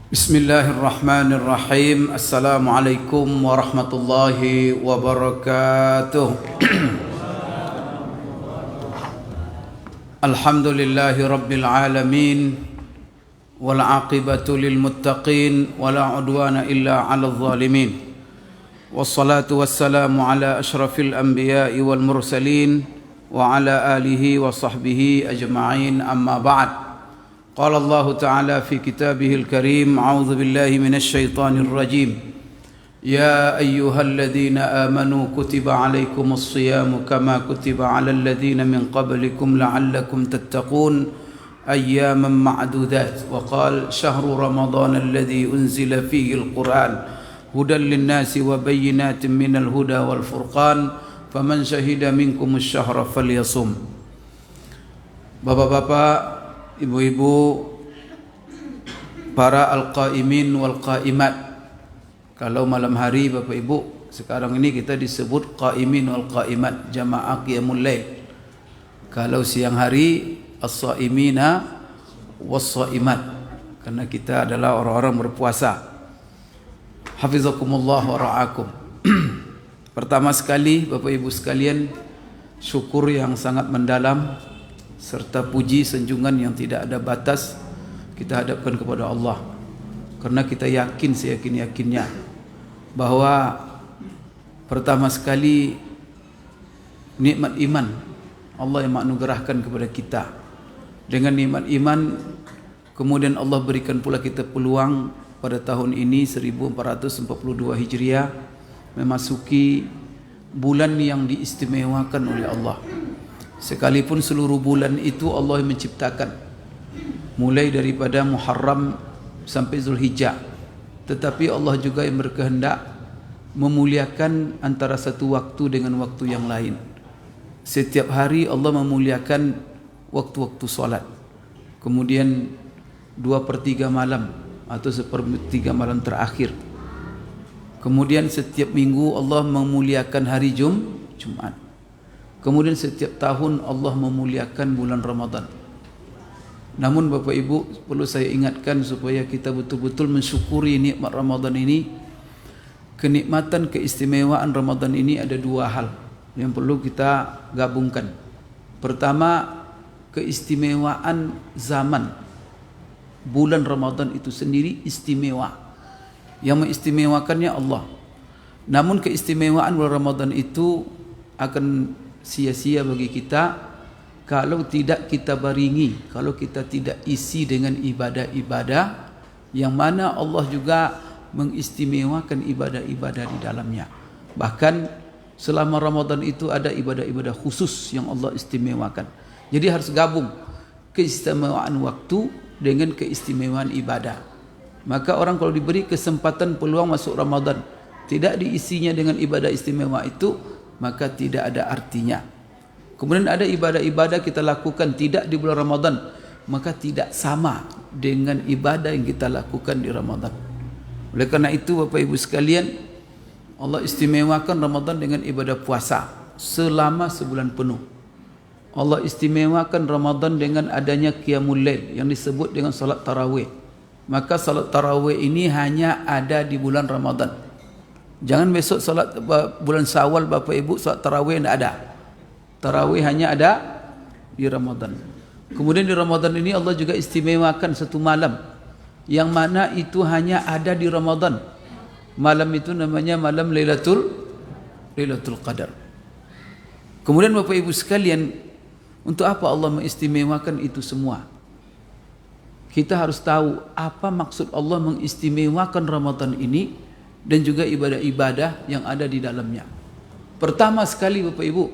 Bismillahirrahmanirrahim. Assalamualaikum warahmatullahi wabarakatuh. Alhamdulillahi rabbil alamin, wal aqibatu lil muttaqin, wala udwana illa 'alal zalimin. Wassalatu wassalamu ala asyrafil anbiya'i wal mursalin wa ala alihi wa sahbihi ajma'in, amma ba'd. قال الله تعالى في كتابه الكريم: أعوذ بالله من الشيطان الرجيم. يا أيها الذين آمنوا كتب عليكم الصيام كما كتب على الذين من قبلكم لعلكم تتقون أياما معدودات. وقال: شهر رمضان الذي أنزل فيه القرآن هدى للناس وبينات من الهدى والفرقان فمن شهد منكم الشهر فليصم. Bapak-bapak, ibu-ibu, para al-qaimin wal qaimat. Kalau malam hari Bapak Ibu, sekarang ini kita disebut qaimin wal qaimat, jamaah qiyamul lail. Kalau siang hari as-saimina was-saimat, karena kita adalah orang-orang berpuasa. Hafizakumullah wa ra'akum. Pertama sekali Bapak Ibu sekalian, syukur yang sangat mendalam serta puji sanjungan yang tidak ada batas kita hadapkan kepada Allah, karena kita yakin seyakin-yakinnya bahwa pertama sekali nikmat iman Allah yang menganugerahkan kepada kita. Dengan nikmat iman kemudian Allah berikan pula kita peluang pada tahun ini 1442 Hijriah memasuki bulan yang diistimewakan oleh Allah. Sekalipun seluruh bulan itu Allah yang menciptakan, mulai daripada Muharram sampai Zulhijjah, tetapi Allah juga yang berkehendak memuliakan antara satu waktu dengan waktu yang lain. Setiap hari Allah memuliakan waktu-waktu solat, kemudian 2/3 malam atau 1/3 malam terakhir. Kemudian setiap minggu Allah memuliakan hari Jumat. Kemudian setiap tahun Allah memuliakan bulan Ramadan. Namun Bapak Ibu, perlu saya ingatkan supaya kita betul-betul mensyukuri nikmat Ramadan ini. Kenikmatan, keistimewaan Ramadan ini ada dua hal yang perlu kita gabungkan. Pertama, keistimewaan zaman. Bulan Ramadan itu sendiri istimewa. Yang mengistimewakannya Allah. Namun keistimewaan bulan Ramadan itu akan sia-sia bagi kita kalau tidak kita baringi, kalau kita tidak isi dengan ibadah-ibadah yang mana Allah juga mengistimewakan ibadah-ibadah di dalamnya. Bahkan selama Ramadan itu ada ibadah-ibadah khusus yang Allah istimewakan. Jadi harus gabung keistimewaan waktu dengan keistimewaan ibadah. Maka orang kalau diberi kesempatan peluang masuk Ramadan tidak diisinya dengan ibadah istimewa itu, maka tidak ada artinya. Kemudian ada ibadah-ibadah kita lakukan tidak di bulan Ramadan, maka tidak sama dengan ibadah yang kita lakukan di Ramadan. Oleh karena itu Bapak Ibu sekalian, Allah istimewakan Ramadan dengan ibadah puasa selama sebulan penuh. Allah istimewakan Ramadan dengan adanya qiyamul lail yang disebut dengan salat tarawih. Maka salat tarawih ini hanya ada di bulan Ramadan. Jangan besok salat bulan Syawal Bapak Ibu salat tarawih tidak ada. Tarawih hanya ada di Ramadan. Kemudian di Ramadan ini Allah juga istimewakan satu malam yang mana itu hanya ada di Ramadan. Malam itu namanya malam Lailatul Qadar. Kemudian Bapak Ibu sekalian, untuk apa Allah mengistimewakan itu semua? Kita harus tahu apa maksud Allah mengistimewakan Ramadan ini dan juga ibadah-ibadah yang ada di dalamnya. Pertama sekali Bapak Ibu,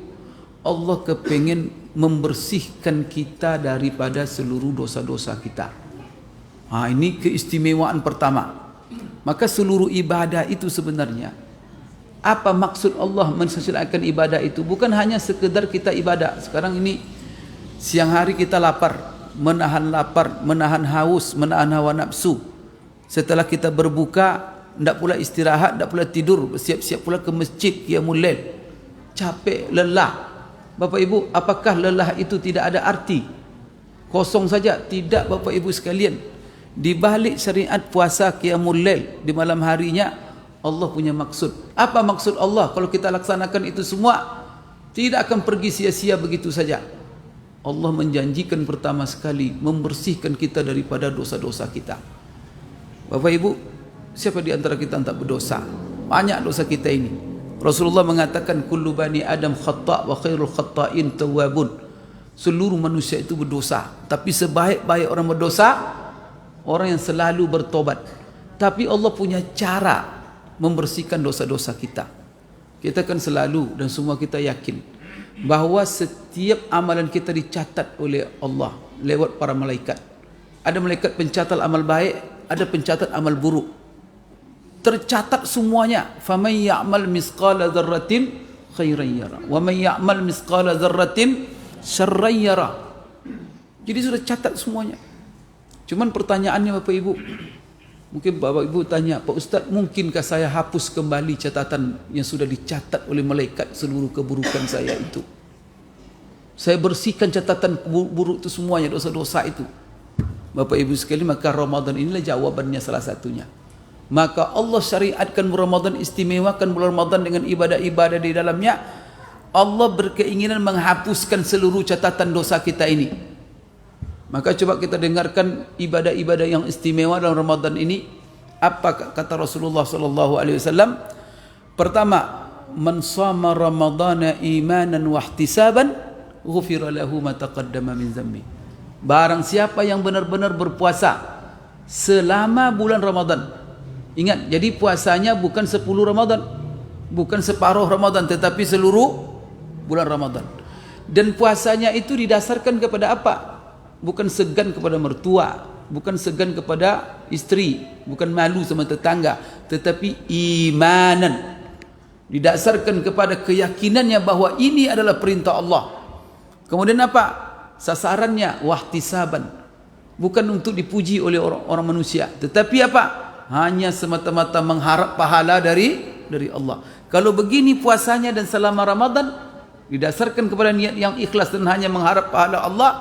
Allah kepingin membersihkan kita daripada seluruh dosa-dosa kita. Ini keistimewaan pertama. Maka seluruh ibadah itu sebenarnya, apa maksud Allah mensyariatkan ibadah itu? Bukan hanya sekedar kita ibadah. Sekarang ini siang hari kita lapar, menahan haus, menahan hawa nafsu. Setelah kita berbuka, tidak pula istirahat, tidak pula tidur, bersiap-siap pula ke masjid qiyamul lail. Capek, lelah. Bapak Ibu, apakah lelah itu tidak ada arti? Kosong saja? Tidak Bapak Ibu sekalian. Di balik syariat puasa qiyamul lail di malam harinya, Allah punya maksud. Apa maksud Allah? Kalau kita laksanakan itu semua, tidak akan pergi sia-sia begitu saja. Allah menjanjikan pertama sekali membersihkan kita daripada dosa-dosa kita. Bapak Ibu, siapa di antara kita yang tak berdosa? Banyak dosa kita ini. Rasulullah mengatakan kullu bani Adam khata' wa khairul khata'in tawwabun. Seluruh manusia itu berdosa, tapi sebaik-baik orang berdosa orang yang selalu bertobat. Tapi Allah punya cara membersihkan dosa-dosa kita. Kita kan selalu dan semua kita yakin bahawa setiap amalan kita dicatat oleh Allah lewat para malaikat. Ada malaikat pencatat amal baik, ada pencatat amal buruk. Tercatat semuanya. Faman ya'mal misqala dzarratin khairan yara wa man ya'mal misqala dzarratin syarran yara. Jadi sudah catat semuanya. Cuman pertanyaannya Bapak Ibu, mungkin Bapak Ibu tanya, Pak Ustaz, mungkinkah saya hapus kembali catatan yang sudah dicatat oleh malaikat seluruh keburukan saya itu? Saya bersihkan catatan buruk itu semuanya, dosa-dosa itu. Bapak Ibu sekalian, maka Ramadan inilah jawabannya salah satunya. Maka Allah syariatkan Ramadan, istimewakan bulan Ramadan dengan ibadah-ibadah di dalamnya. Allah berkeinginan menghapuskan seluruh catatan dosa kita ini. Maka coba kita dengarkan ibadah-ibadah yang istimewa dalam Ramadan ini. Apa kata Rasulullah sallallahu alaihi wasallam? Pertama, man shama ramadhana imanan wa ihtisaban ghufira lahu ma taqaddama min dhanbi. Barang siapa yang benar-benar berpuasa selama bulan Ramadan. Ingat, jadi puasanya bukan 10 Ramadan, bukan separuh Ramadan, tetapi seluruh bulan Ramadan. Dan puasanya itu didasarkan kepada apa? Bukan segan kepada mertua, bukan segan kepada istri, bukan malu sama tetangga, tetapi imanan. Didasarkan kepada keyakinannya bahawa ini adalah perintah Allah. Kemudian apa? Sasarannya wahtisaban. Bukan untuk dipuji oleh orang manusia, tetapi apa? Hanya semata-mata mengharap pahala dari Allah. Kalau begini puasanya dan selama Ramadan didasarkan kepada niat yang ikhlas dan hanya mengharap pahala Allah,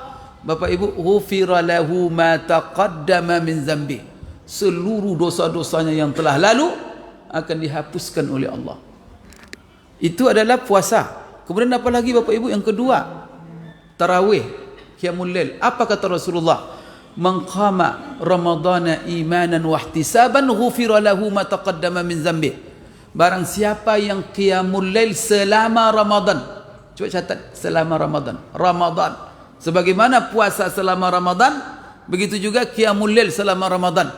Bapak Ibu, ghufira lahu ma taqaddama min zambi. Seluruh dosa-dosanya yang telah lalu akan dihapuskan oleh Allah. Itu adalah puasa. Kemudian apa lagi Bapak Ibu? Yang kedua, tarawih, qiyamul lail. Apa kata Rasulullah? Man qama ramadhana imanan wa ihtisaban ghufira lahu ma taqaddama min zambi. Barang siapa yang qiyamul lail selama Ramadan. Coba catat, selama Ramadan. Ramadan. Sebagaimana puasa selama Ramadan, begitu juga qiyamul lail selama Ramadan.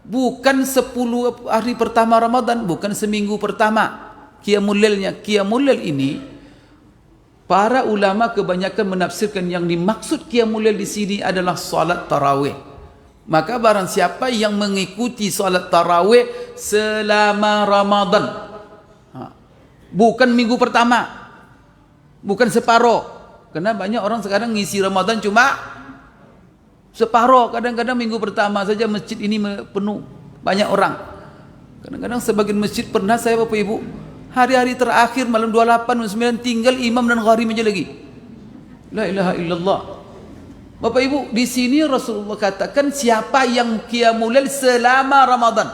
Bukan 10 hari pertama Ramadan, bukan seminggu pertama qiyamul lailnya. Qiyamul lail ini para ulama kebanyakan menafsirkan yang dimaksud qiyamul lail di sini adalah salat tarawih. Maka barang siapa yang mengikuti salat tarawih selama Ramadan, bukan minggu pertama, bukan separuh. Karena banyak orang sekarang ngisi Ramadan cuma separuh. Kadang-kadang minggu pertama saja masjid ini penuh, banyak orang. Kadang-kadang sebagian masjid pernah saya Bapak Ibu, hari-hari terakhir malam 28, 29 tinggal imam dan gharim aja lagi. La ilaha illallah. Bapak Ibu, di sini Rasulullah katakan siapa yang qiyamul lail selama Ramadan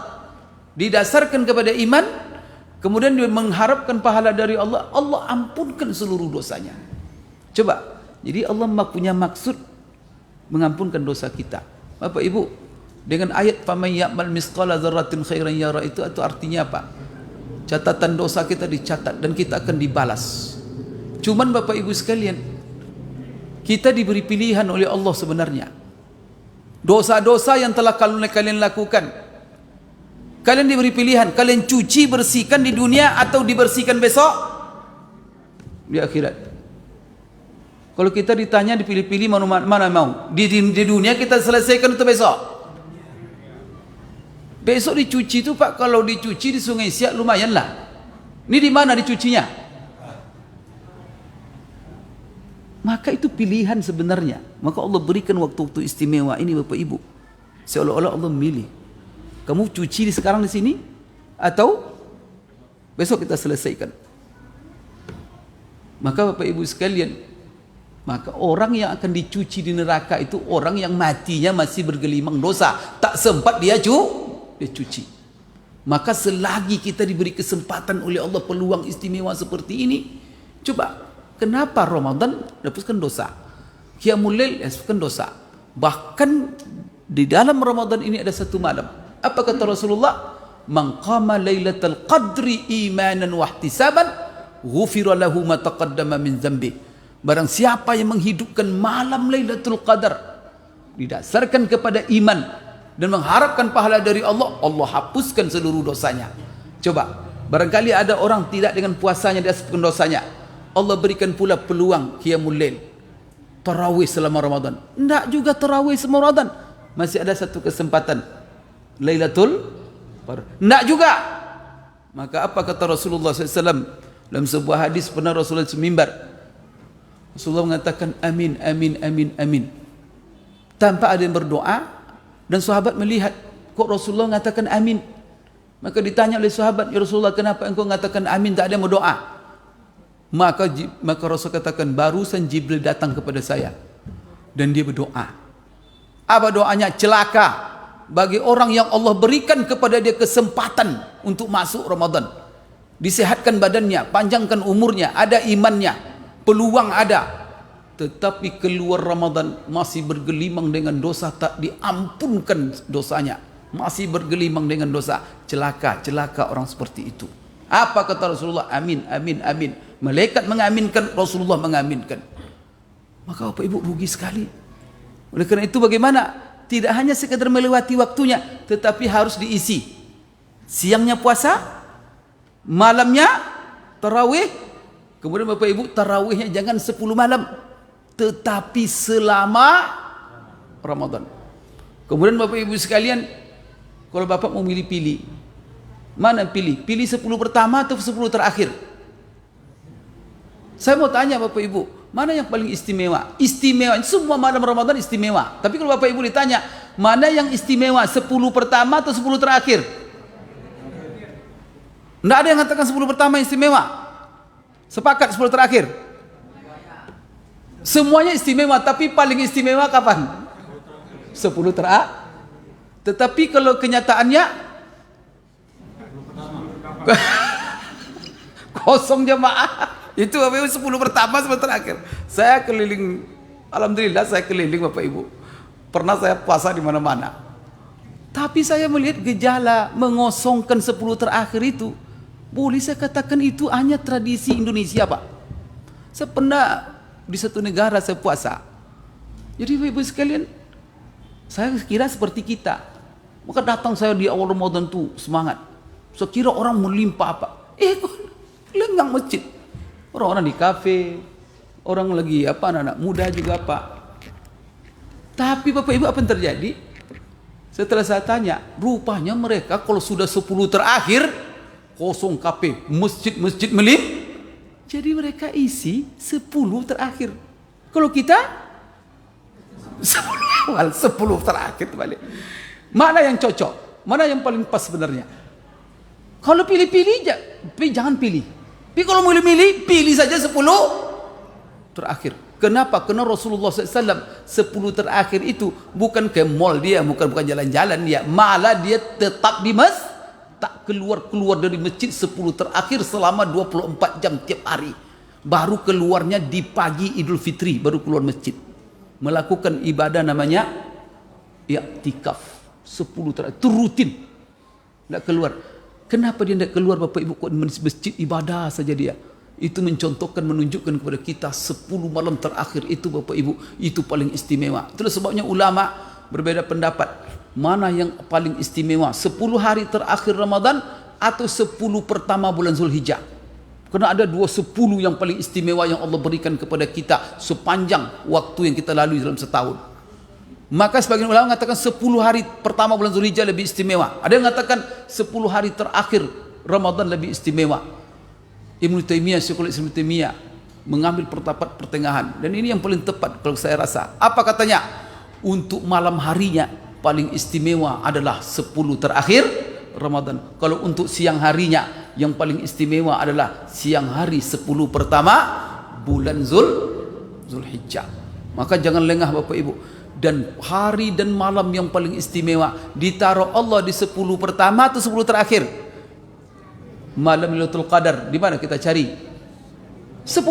didasarkan kepada iman, kemudian dia mengharapkan pahala dari Allah, Allah ampunkan seluruh dosanya. Coba, jadi Allah punya maksud mengampunkan dosa kita. Bapak Ibu, dengan ayat faman ya'mal misqala dzarratin khairan yara itu artinya apa? Catatan dosa kita dicatat dan kita akan dibalas. Cuman Bapak Ibu sekalian, kita diberi pilihan oleh Allah sebenarnya. Dosa-dosa yang telah kalian lakukan, kalian diberi pilihan, kalian cuci bersihkan di dunia atau dibersihkan besok di akhirat. Kalau kita ditanya dipilih-pilih mana mau? Di dunia kita selesaikan itu besok. Besok dicuci itu Pak, kalau dicuci di Sungai Siak lumayan lah. Ini di mana dicucinya? Maka itu pilihan sebenarnya. Maka Allah berikan waktu-waktu istimewa ini Bapak Ibu. Seolah-olah Allah memilih. Kamu cuci sekarang di sini atau besok kita selesaikan. Maka Bapak Ibu sekalian, Maka orang yang akan dicuci di neraka itu orang yang matinya masih bergelimang dosa, tak sempat dia cuci. Maka selagi kita diberi kesempatan oleh Allah peluang istimewa seperti ini, coba kenapa Ramadan dapatkan dosa, Qiyamul Lail dapatkan dosa. Bahkan di dalam Ramadan ini ada satu malam, apa kata Rasulullah? Man qama lailatal qadri imanan wa ihtisaban ghufira lahu ma taqaddama min dzambi. Barang siapa yang menghidupkan malam Lailatul Qadar didasarkan kepada iman dan mengharapkan pahala dari Allah, Allah hapuskan seluruh dosanya. Coba, barangkali ada orang tidak dengan puasanya dihapuskan dosanya, Allah berikan pula peluang Qiyamul Lail, tarawih selama Ramadan. Tidak juga tarawih selama Ramadan, masih ada satu kesempatan Lailatul Qadar. Tidak juga. Maka apa kata Rasulullah SAW dalam sebuah hadis? Pernah Rasulullah semimbar, Rasulullah mengatakan amin, amin, amin, amin, tanpa ada yang berdoa. Dan sahabat melihat kok Rasulullah mengatakan amin. Maka ditanya oleh sahabat, ya Rasulullah, kenapa engkau mengatakan amin, tak ada yang berdoa? Maka Rasul katakan, barusan Jibril datang kepada saya dan dia berdoa. Apa doanya? Celaka bagi orang yang Allah berikan kepada dia kesempatan untuk masuk Ramadan, disehatkan badannya, panjangkan umurnya, ada imannya, peluang ada, tetapi keluar Ramadan masih bergelimang dengan dosa, tak diampunkan dosanya, masih bergelimang dengan dosa. Celaka, celaka orang seperti itu. Apa kata Rasulullah? Amin, amin, amin. Malaikat mengaminkan, Rasulullah mengaminkan. Maka Bapak Ibu rugi sekali. Oleh karena itu bagaimana? Tidak hanya sekadar melewati waktunya, tetapi harus diisi. Siangnya puasa, malamnya tarawih. Kemudian Bapak Ibu, tarawihnya jangan 10 malam, tetapi selama Ramadan. Kemudian Bapak Ibu sekalian, kalau Bapak mau pilih, mana pilih? Pilih 10 pertama atau 10 terakhir? Saya mau tanya Bapak Ibu, mana yang paling istimewa? Istimewa, semua malam Ramadan istimewa. Tapi kalau Bapak Ibu ditanya, mana yang istimewa? 10 pertama atau 10 terakhir? Tidak ada yang mengatakan 10 pertama istimewa. Sepakat 10 terakhir? Semuanya istimewa, tapi paling istimewa kapan? 10 terakhir. Tetapi kalau kenyataannya kosong jemaah. Itu Bapak Ibu 10 pertama, 10 terakhir. Saya keliling, alhamdulillah saya keliling Bapak Ibu. Pernah saya puasa di mana-mana. Tapi saya melihat gejala mengosongkan 10 terakhir itu. Boleh saya katakan itu hanya tradisi Indonesia, Pak. Saya pernah di satu negara saya puasa. Jadi Bapak-Ibu sekalian, saya kira seperti kita. Maka datang saya di awal Ramadan tuh semangat. Saya kira orang melimpah apa. Lenggang masjid. Orang-orang di kafe, orang lagi apa, anak-anak muda juga Pak. Tapi Bapak-Ibu apa yang terjadi? Setelah saya tanya, rupanya mereka kalau sudah 10 terakhir kosong kafe, masjid-masjid melim. Jadi mereka isi 10 terakhir. Kalau kita 10 awal, 10 terakhir balik. Mana yang cocok? Mana yang paling pas sebenarnya? Kalau pilih-pilih, jangan pilih. Tapi kalau milih-milih, pilih saja 10 terakhir. Kenapa? Karena Rasulullah SAW 10 terakhir itu bukan ke mall dia, bukan jalan-jalan dia, malah dia tetap di masjid. Tak keluar dari masjid 10 terakhir selama 24 jam tiap hari. Baru keluarnya di pagi Idul Fitri, baru keluar masjid. Melakukan ibadah namanya i'tikaf. 10 terakhir, itu rutin. Tidak keluar. Kenapa dia tidak keluar Bapak Ibu? Kok masjid ibadah saja dia? Itu mencontohkan, menunjukkan kepada kita 10 malam terakhir itu Bapak Ibu, itu paling istimewa. Itulah sebabnya ulama berbeda pendapat. Mana yang paling istimewa, 10 hari terakhir Ramadan atau 10 pertama bulan Zulhijjah? Karena ada 10 yang paling istimewa yang Allah berikan kepada kita sepanjang waktu yang kita lalui dalam setahun. Maka sebagian ulama mengatakan 10 hari pertama bulan Zulhijjah lebih istimewa. Ada yang mengatakan 10 hari terakhir Ramadan lebih istimewa. Ibnu Taimiyah, Syekhul Islam Ibnu Taimiyah mengambil pendapat pertengahan, dan ini yang paling tepat kalau saya rasa. Apa katanya? Untuk malam harinya paling istimewa adalah 10 terakhir Ramadan. Kalau untuk siang harinya yang paling istimewa adalah siang hari 10 pertama bulan Zulhijjah. Maka jangan lengah Bapak Ibu. Dan hari dan malam yang paling istimewa ditaruh Allah di 10 pertama atau 10 terakhir. Malam Lailatul Qadar di mana kita cari? 10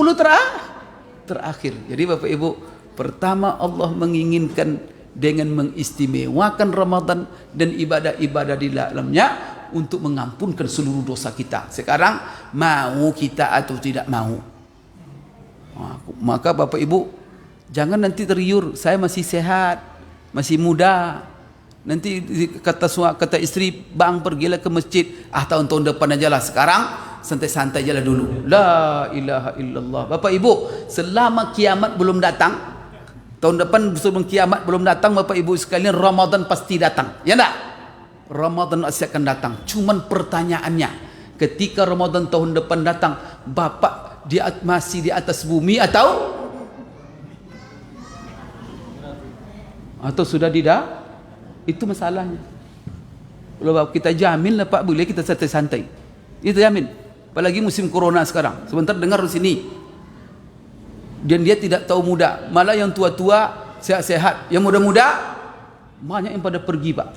terakhir. Jadi Bapak Ibu, pertama Allah menginginkan dengan mengistimewakan Ramadan dan ibadah-ibadah di dalamnya untuk mengampunkan seluruh dosa kita. Sekarang mau kita atau tidak mau. Maka Bapak Ibu jangan nanti tergiur, saya masih sehat, masih muda. Nanti kata istri, bang pergilah ke masjid. Tahun-tahun depan aja lah. Sekarang santai-santai aja lah dulu. La ilaha illallah. Bapak Ibu, selama kiamat belum datang, tahun depan sebelum kiamat belum datang, Bapak Ibu sekalian, Ramadan pasti datang. Ya enggak? Ramadan pasti akan datang. Cuman pertanyaannya, ketika Ramadan tahun depan datang, Bapak masih di atas bumi atau sudah tidak? Itu masalahnya. Kalau kita jamin lah Pak, boleh kita santai-santai. Itu jamin. Apalagi musim corona sekarang. Sebentar dengar di sini. Dan dia tidak tahu muda. Malah yang tua-tua sehat-sehat. Yang muda-muda banyak yang pada pergi Pak.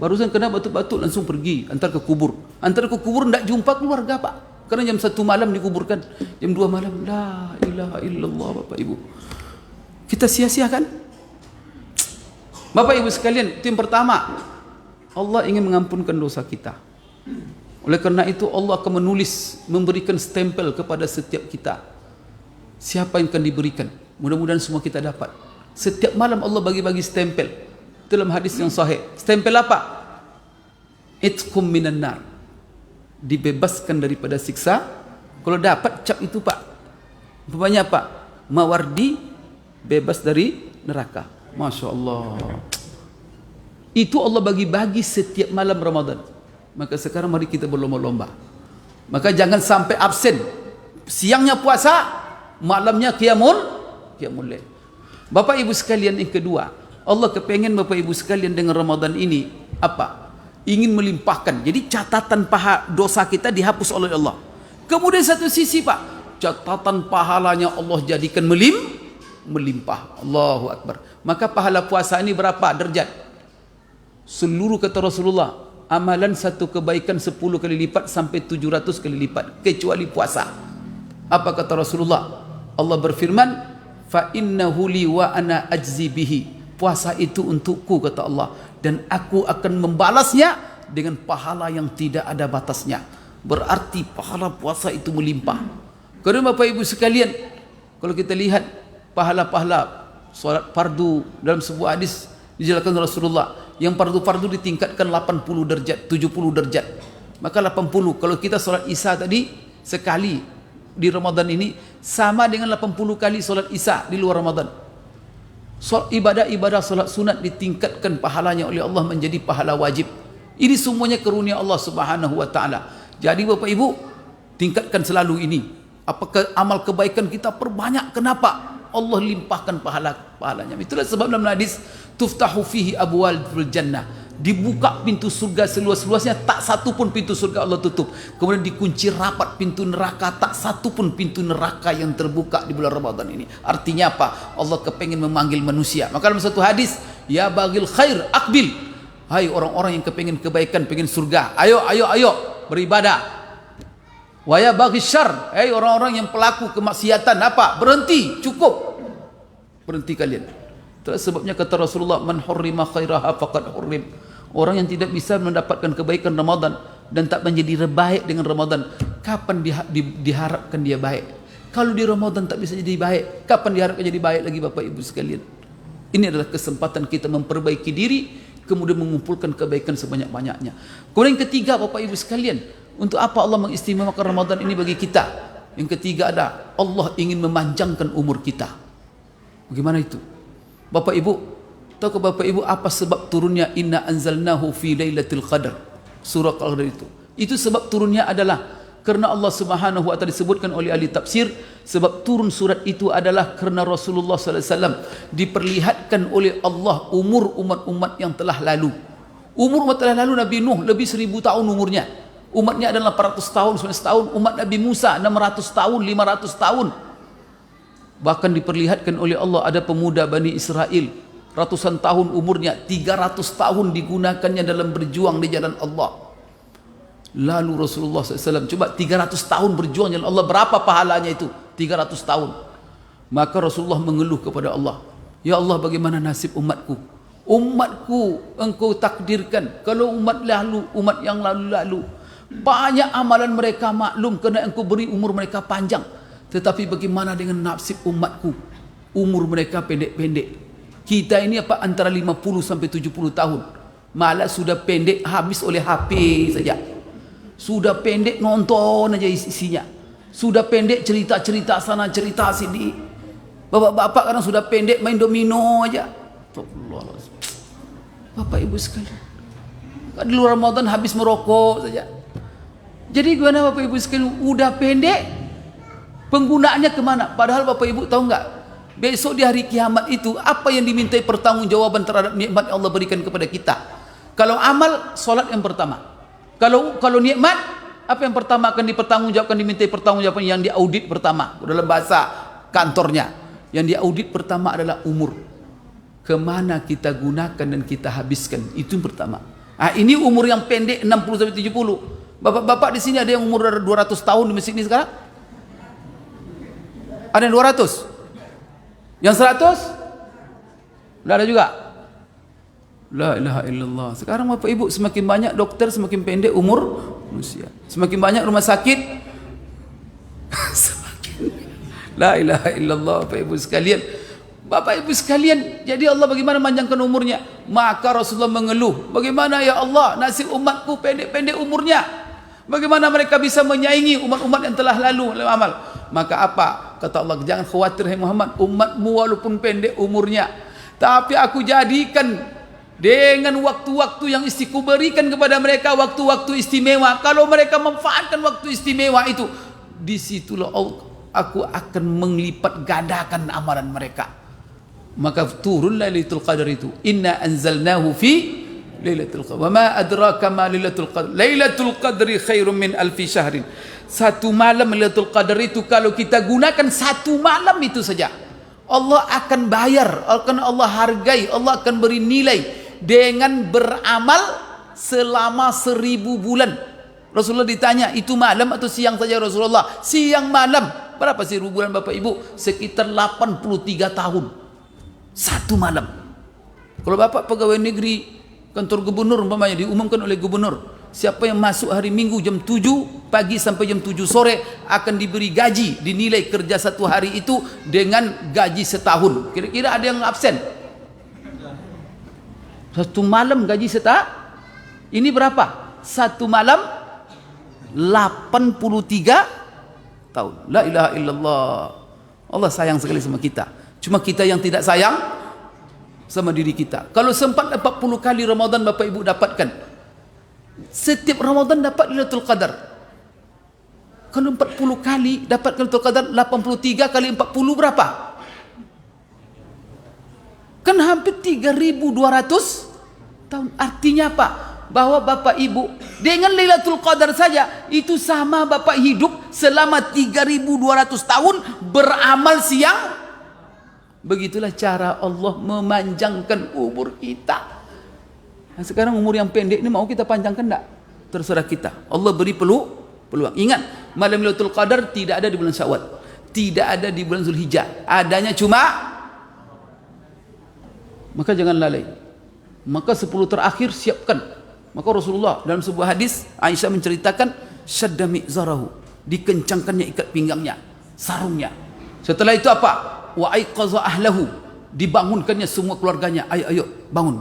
Barusan kena batuk-batuk langsung pergi. Antar ke kubur. Antar ke kubur tidak jumpa keluarga Pak. Karena jam 1 malam dikuburkan. Jam 2 malam. La ilaha illallah Bapak Ibu. Kita sia-siakan. Bapak Ibu sekalian, itu yang pertama. Allah ingin mengampunkan dosa kita. Oleh karena itu Allah akan memberikan stempel kepada setiap kita. Siapa yang akan diberikan? Mudah-mudahan semua kita dapat. Setiap malam Allah bagi-bagi stempel. Dalam hadis yang sahih. Stempel apa? Itqum minan nar. Dibebaskan daripada siksa. Kalau dapat cap itu Pak. Umpamanya apa? Mawardi bebas dari neraka. Masya Allah. Itu Allah bagi-bagi setiap malam Ramadan. Maka sekarang mari kita berlomba-lomba. Maka jangan sampai absen. Siangnya puasa, malamnya qiyamul lail. Bapak Ibu sekalian, yang kedua, Allah kepengen Bapak Ibu sekalian dengan Ramadan ini apa? Ingin melimpahkan. Jadi catatan dosa kita dihapus oleh Allah. Kemudian satu sisi Pak, catatan pahalanya Allah jadikan melimpah. Allahu Akbar. Maka pahala puasa ini berapa derajat? Seluruh kata Rasulullah, amalan satu kebaikan 10 kali lipat sampai 700 kali lipat, kecuali puasa. Apa kata Rasulullah? Allah berfirman, fa innahu li wa ana ajzi bihi. Puasa itu untukku kata Allah, dan aku akan membalasnya dengan pahala yang tidak ada batasnya. Berarti pahala puasa itu melimpah. Karena Bapak Ibu sekalian, kalau kita lihat pahala-pahala solat fardu dalam sebuah hadis dijelaskan Rasulullah, yang fardu-fardu ditingkatkan 80 derajat, 70 derajat. Maka 80, kalau kita solat Isya tadi sekali di Ramadan ini sama dengan 80 kali solat Isya di luar Ramadan. Ibadah-ibadah solat sunat ditingkatkan pahalanya oleh Allah menjadi pahala wajib. Ini semuanya karunia Allah Subhanahu wa taala. Jadi Bapak Ibu, tingkatkan selalu ini. Apakah amal kebaikan kita perbanyak? Kenapa? Allah limpahkan pahalanya. Itulah sebab dalam hadis, tuftahu fihi abwabul jannah. Dibuka pintu surga seluas-luasnya, tak satu pun pintu surga Allah tutup. Kemudian dikunci rapat pintu neraka, tak satu pun pintu neraka yang terbuka di bulan Ramadan ini. Artinya apa? Allah kepengen memanggil manusia. Maka dalam satu hadis, ya bagil khair akbil. Hai orang-orang yang kepengen kebaikan, pengen surga, ayo beribadah. Wa ya baghi syarr, orang-orang yang pelaku kemaksiatan, apa? Berhenti, cukup. Berhenti kalian. Itu sebabnya kata Rasulullah, man hurrima khairaha faqad hurrim. Orang yang tidak bisa mendapatkan kebaikan Ramadan dan tak menjadi baik dengan Ramadan, kapan diharapkan dia baik? Kalau di Ramadan tak bisa jadi baik, kapan diharapkan jadi baik lagi Bapak Ibu sekalian? Ini adalah kesempatan kita memperbaiki diri, kemudian mengumpulkan kebaikan sebanyak-banyaknya. Kemudian yang ketiga Bapak Ibu sekalian, untuk apa Allah mengistimewakan Ramadan ini bagi kita? Yang ketiga ada, Allah ingin memanjangkan umur kita. Bagaimana itu? Bapak Ibu, tahu ke Bapak Ibu apa sebab turunnya inna anzalnahu fi lailatul qadar? Surah Al-Qadar itu. Itu sebab turunnya adalah karena Allah Subhanahu wa taala disebutkan oleh ahli tafsir, sebab turun surat itu adalah karena Rasulullah sallallahu alaihi wasallam diperlihatkan oleh Allah umur umat-umat yang telah lalu. Umur umat telah lalu Nabi Nuh lebih 1000 tahun umurnya. Umatnya adalah 400 tahun, 900 tahun. Umat Nabi Musa 600 tahun, 500 tahun. Bahkan diperlihatkan oleh Allah ada pemuda Bani Israel, ratusan tahun umurnya, 300 tahun digunakannya dalam berjuang di jalan Allah. Lalu Rasulullah SAW, coba 300 tahun berjuang jalan Allah, berapa pahalanya itu? 300 tahun. Maka Rasulullah mengeluh kepada Allah, ya Allah, bagaimana nasib umatku? Umatku engkau takdirkan, kalau umat yang lalu-lalu, banyak amalan mereka maklum kerana engkau beri umur mereka panjang. Tetapi bagaimana dengan nasib umatku? Umur mereka pendek-pendek. Kita ini antara 50 sampai 70 tahun. Malah sudah pendek habis oleh HP saja. Sudah pendek nonton aja isinya. Sudah pendek cerita-cerita sana, cerita sini. Bapak-bapak kadang sudah pendek main domino aja. Bapak ibu sekalian, di luar Ramadan habis merokok saja. Jadi gimana bapak ibu sekalian, udah pendek, penggunaannya kemana? Padahal bapak ibu tahu nggak, besok di hari kiamat itu apa yang dimintai pertanggungjawaban terhadap nikmat yang Allah berikan kepada kita? Kalau amal, solat yang pertama. Kalau nikmat, apa yang pertama akan dipertanggungjawabkan, dimintai pertanggungjawaban yang diaudit pertama dalam bahasa kantornya. Yang diaudit pertama adalah umur. Kemana kita gunakan dan kita habiskan, itu yang pertama. Ini umur yang pendek 60 sampai 70. Bapak-bapak di sini ada yang umur 200 tahun di masjid ini sekarang? Ada yang 200? Yang 100? Tidak ada juga? La ilaha illallah. Sekarang bapak ibu semakin banyak dokter, semakin pendek umur manusia. Semakin banyak rumah sakit, semakin la ilaha illallah. Bapak ibu sekalian, bapak ibu sekalian, jadi Allah bagaimana manjangkan umurnya? Maka Rasulullah mengeluh, bagaimana ya Allah nasib umatku pendek-pendek umurnya? Bagaimana mereka bisa menyaingi umat-umat yang telah lalu dalam amal? Maka apa? Kata Allah, jangan khawatir hai Muhammad, umatmu walaupun pendek umurnya, tapi aku jadikan dengan waktu-waktu yang istiku berikan kepada mereka, waktu-waktu istimewa. Kalau mereka memanfaatkan waktu istimewa itu, disitulah aku akan melipat gandakan amalan mereka. Maka turun Lailatul Qadar itu, inna anzalnahu fi Lailatul Qadar, wa ma adraka ma Lailatul Qadar, Lailatul Qadri khairum min alfi syahrin. Satu malam Lailatul Qadar itu kalau kita gunakan satu malam itu saja, Allah akan bayar, akan Allah hargai, Allah akan beri nilai dengan beramal selama 1000 bulan. Rasulullah ditanya, itu malam atau siang saja Rasulullah? Siang malam. Berapa 1000 bulan bapak ibu? Sekitar 83 tahun. Satu malam. Kalau bapak pegawai negeri, kantor gubernur umpamanya diumumkan oleh gubernur, siapa yang masuk hari Minggu jam 7 pagi sampai jam 7 sore akan diberi gaji, dinilai kerja satu hari itu dengan gaji setahun. Kira-kira ada yang absen? Satu malam gaji setahun. Ini berapa? Satu malam 83 tahun. La ilaha illallah. Allah sayang sekali sama kita. Cuma kita yang tidak sayang sama diri kita. Kalau sempat 40 kali Ramadan bapak ibu dapatkan, setiap Ramadan dapat Lailatul Qadar. Kalau 40 kali dapat Lailatul Qadar, 83 kali 40 berapa? Kan hampir 3200 tahun. Artinya apa? Bahwa bapak ibu dengan Lailatul Qadar saja itu sama bapak hidup selama 3200 tahun beramal siang. Begitulah cara Allah memanjangkan umur kita. Nah, sekarang umur yang pendek ini mau kita panjangkan enggak? Terserah kita. Allah beri peluang. Ingat, malam Lailatul Qadar tidak ada di bulan Syawal, tidak ada di bulan Zulhijjah. Adanya cuma, maka jangan lalai. Maka 10 terakhir siapkan. Maka Rasulullah dalam sebuah hadis, Aisyah menceritakan, syadda mi'zarahu, dikencangkannya ikat pinggangnya, sarungnya. Setelah itu apa? Wa aiqaza ahlahu, dibangunkannya semua keluarganya. Ayo bangun.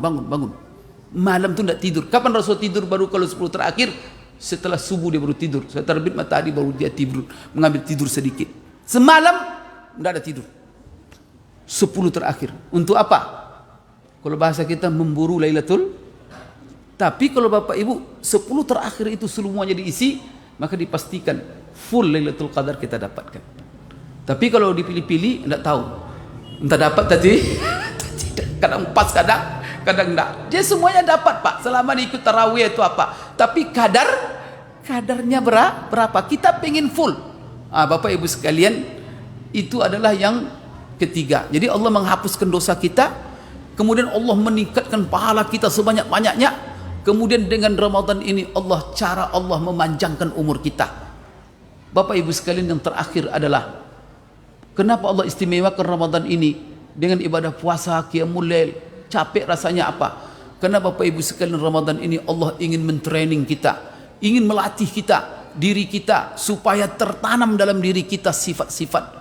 Malam tu tidak tidur. Kapan Rasul tidur? Baru kalau 10 terakhir. Setelah subuh dia baru tidur. Setelah terbit matahari baru dia tidur, mengambil tidur sedikit. Semalam tidak ada tidur. 10 terakhir. Untuk apa? Kalau bahasa kita memburu Lailatul. Tapi kalau bapak ibu 10 terakhir itu semuanya diisi, maka dipastikan full Lailatul Qadar kita dapatkan. Tapi kalau dipilih-pilih tidak tahu. Entah dapat tadi kadang pas, kadang enggak. Dia semuanya dapat pak, selama diikut tarawih itu apa. Tapi kadarnya berapa? Kita pengen full. Bapak ibu sekalian, itu adalah yang ketiga. Jadi Allah menghapuskan dosa kita, kemudian Allah meningkatkan pahala kita sebanyak-banyaknya. Kemudian dengan Ramadan ini cara Allah memanjangkan umur kita. Bapak Ibu sekalian, yang terakhir adalah kenapa Allah istimewakan Ramadan ini dengan ibadah puasa, qiyamul lail, capek rasanya apa? Karena Bapak Ibu sekalian, Ramadan ini Allah ingin mentraining kita, ingin melatih kita, diri kita, supaya tertanam dalam diri kita sifat-sifat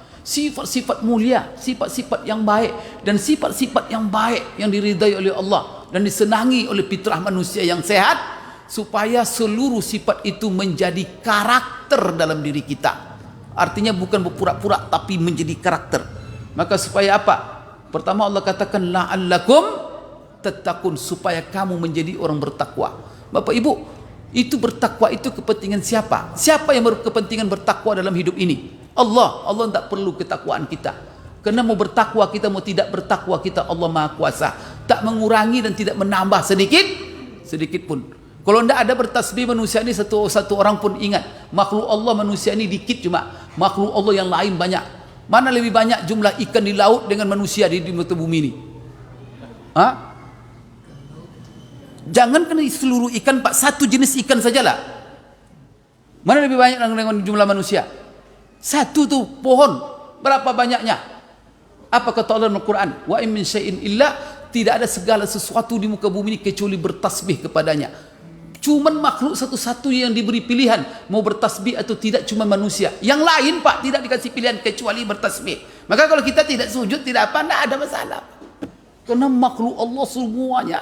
mulia, sifat-sifat yang baik, dan sifat-sifat yang baik yang diridai oleh Allah dan disenangi oleh fitrah manusia yang sehat, supaya seluruh sifat itu menjadi karakter dalam diri kita. Artinya bukan berpura-pura, tapi menjadi karakter. Maka supaya apa? Pertama Allah katakan la'allakum tattaqun, supaya kamu menjadi orang bertakwa. Bapak Ibu, itu bertakwa itu kepentingan siapa? Siapa yang berkepentingan bertakwa dalam hidup ini? Allah. Allah tidak perlu ketakwaan kita. Karena mau bertakwa kita, mau tidak bertakwa kita, Allah Maha Kuasa. Tak mengurangi dan tidak menambah sedikit pun. Kalau tidak ada bertasbih manusia ini satu orang pun, ingat, makhluk Allah manusia ini dikit, cuma makhluk Allah yang lain banyak. Mana lebih banyak jumlah ikan di laut dengan manusia di muka bumi ini? Hah? Jangan kena seluruh ikan, Pak, satu jenis ikan sajalah. Mana lebih banyak dengan jumlah manusia? Satu tuh pohon, berapa banyaknya? Apa kata Allah dalam Al-Quran? Wa in min syai'in illa, tidak ada segala sesuatu di muka bumi ini kecuali bertasbih kepadanya. Cuman makhluk satu-satu yang diberi pilihan mau bertasbih atau tidak, cuma manusia. Yang lain, Pak, tidak dikasih pilihan kecuali bertasbih. Maka kalau kita tidak sujud, tidak apa, tidak ada masalah. Karena makhluk Allah semuanya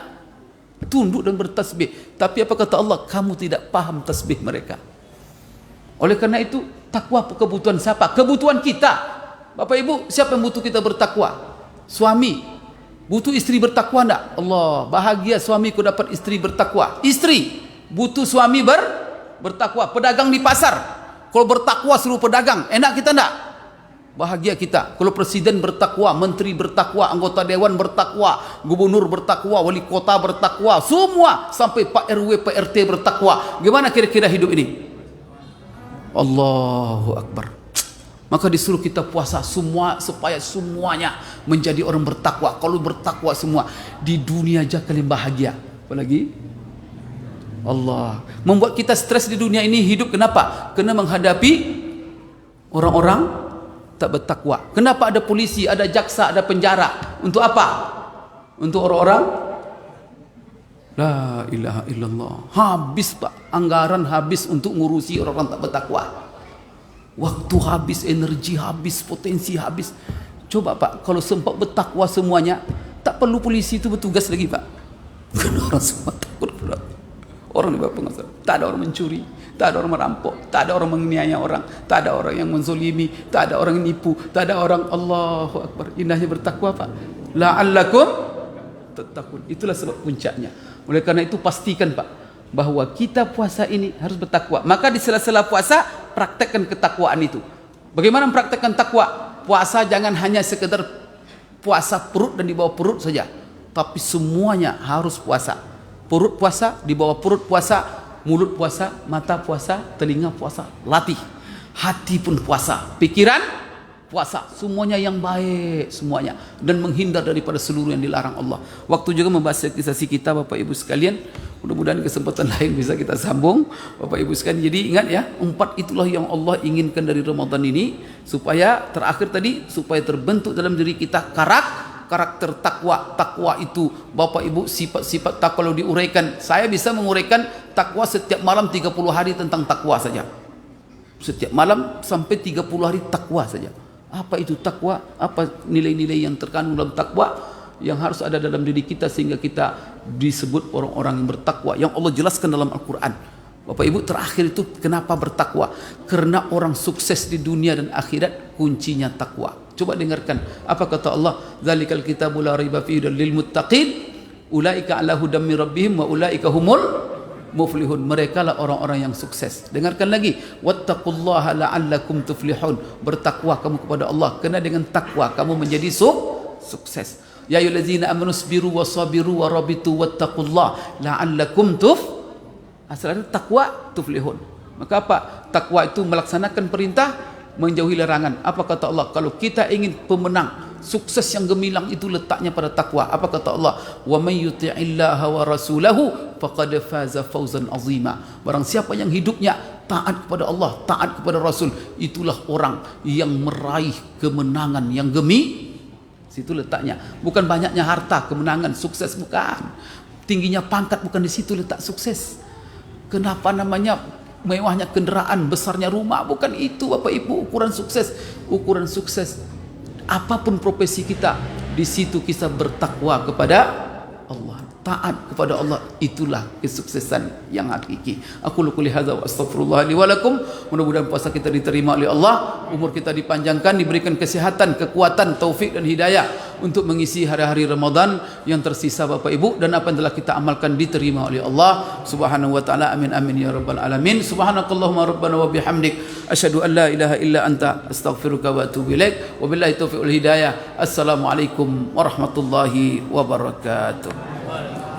tunduk dan bertasbih. Tapi apa kata Allah? Kamu tidak paham tasbih mereka. Oleh karena itu, takwa kebutuhan siapa? Kebutuhan kita. Bapak Ibu, siapa yang butuh kita bertakwa? Suami. Butuh istri bertakwa enggak? Allah, bahagia suamiku dapat istri bertakwa. Istri butuh suami bertakwa. Pedagang di pasar, kalau bertakwa suruh pedagang, enak kita enggak? Bahagia kita. Kalau presiden bertakwa, menteri bertakwa, anggota dewan bertakwa, gubernur bertakwa, wali kota bertakwa, semua sampai Pak RW, Pak RT bertakwa. Gimana kira-kira hidup ini? Allahu Akbar. Maka disuruh kita puasa semua supaya semuanya menjadi orang bertakwa. Kalau bertakwa semua di dunia aja kalian bahagia. Apalagi Allah membuat kita stres di dunia ini hidup. Kenapa? Kena menghadapi orang-orang tak bertakwa. Kenapa ada polisi, ada jaksa, ada penjara? Untuk apa? Untuk orang-orang la ilaha illallah. Habis, Pak, anggaran habis untuk ngurusi orang-orang tak bertakwa. Waktu habis, energi habis, potensi habis. Coba, Pak, kalau sempat bertakwa semuanya, tak perlu polisi itu bertugas lagi, Pak. Karena orang semua takut. Orang di bawah penguasa, tak ada orang mencuri, tak ada orang merampok, tak ada orang menganiaya orang, tak ada orang yang menzolimi, tak ada orang yang nipu, tak ada orang. Allahu Akbar. Indahnya bertakwa, Pak. La'allakum tattaqun. Itulah sebab puncaknya. Oleh karena itu pastikan, Pak, bahwa kita puasa ini harus bertakwa. Maka di sela-sela puasa praktekkan ketakwaan itu. Bagaimana mempraktekkan takwa? Puasa jangan hanya sekedar puasa perut dan di bawah perut saja, tapi semuanya harus puasa. Perut puasa, di bawah perut puasa, mulut puasa, mata puasa, telinga puasa, latih. Hati pun puasa, pikiran puasa, semuanya yang baik semuanya, dan menghindar daripada seluruh yang dilarang Allah. Waktu juga membahas kisah kita, Bapak Ibu sekalian. Mudah-mudahan kesempatan lain bisa kita sambung, Bapak Ibu sekalian. Jadi ingat ya, 4 itulah yang Allah inginkan dari Ramadan ini, supaya terakhir tadi, supaya terbentuk dalam diri kita karakter takwa. Takwa itu, Bapak Ibu, sifat-sifat takwa. Kalau diuraikan, saya bisa menguraikan takwa setiap malam 30 hari tentang takwa saja. Setiap malam sampai 30 hari takwa saja. Apa itu takwa? Apa nilai-nilai yang terkandung dalam takwa yang harus ada dalam diri kita sehingga kita disebut orang-orang yang bertakwa, yang Allah jelaskan dalam Al-Quran. Bapak Ibu, terakhir itu kenapa bertakwa? Karena orang sukses di dunia dan akhirat kuncinya takwa. Coba dengarkan apa kata Allah, zalikal kitabu la raiba fihi lil muttaqin ulaika ala hudam min rabbihim wa ulaika humul muflihun. Mereka lah orang-orang yang sukses. Dengarkan lagi, wattaqullaha la'allakum tuflihun. Bertakwa kamu kepada Allah, karena dengan takwa kamu menjadi sukses. Ya ayyuhallazina amanu sabiru wasabiru warabitu wattaqullaha la'allakum asalnya takwa tuflihun. Maka apa? Takwa itu melaksanakan perintah, menjauhi larangan. Apa kata Allah? Kalau kita ingin pemenang, sukses yang gemilang itu letaknya pada takwa. Apa kata Allah? Wa may yuti'illaha wa rasulahu faqad faza fawzan azima. Barang siapa yang hidupnya taat kepada Allah, taat kepada Rasul, itulah orang yang meraih kemenangan yang situ letaknya. Bukan banyaknya harta, kemenangan, sukses, bukan. Tingginya pangkat, bukan di situ letak sukses. Kenapa namanya mewahnya kendaraan, besarnya rumah, bukan itu Bapak Ibu ukuran sukses. Ukuran sukses apapun profesi kita, di situ kita bertakwa kepada Allah, taat kepada Allah, itulah kesuksesan yang hakiki. Aku qouli hadza wa astaghfirullah li wa lakum. Mudah-mudahan puasa kita diterima oleh Allah, umur kita dipanjangkan, diberikan kesehatan, kekuatan, taufik dan hidayah untuk mengisi hari-hari Ramadan yang tersisa Bapak Ibu, dan apa yang telah kita amalkan diterima oleh Allah Subhanahu wa taala. Amin amin ya rabbal alamin. Subhanakallahumma rabbana wa bihamdik asyhadu an la ilaha illa anta astaghfiruka wa atubu ilaik. Wabillahi taufiq wal hidayah. Assalamualaikum warahmatullahi wabarakatuh.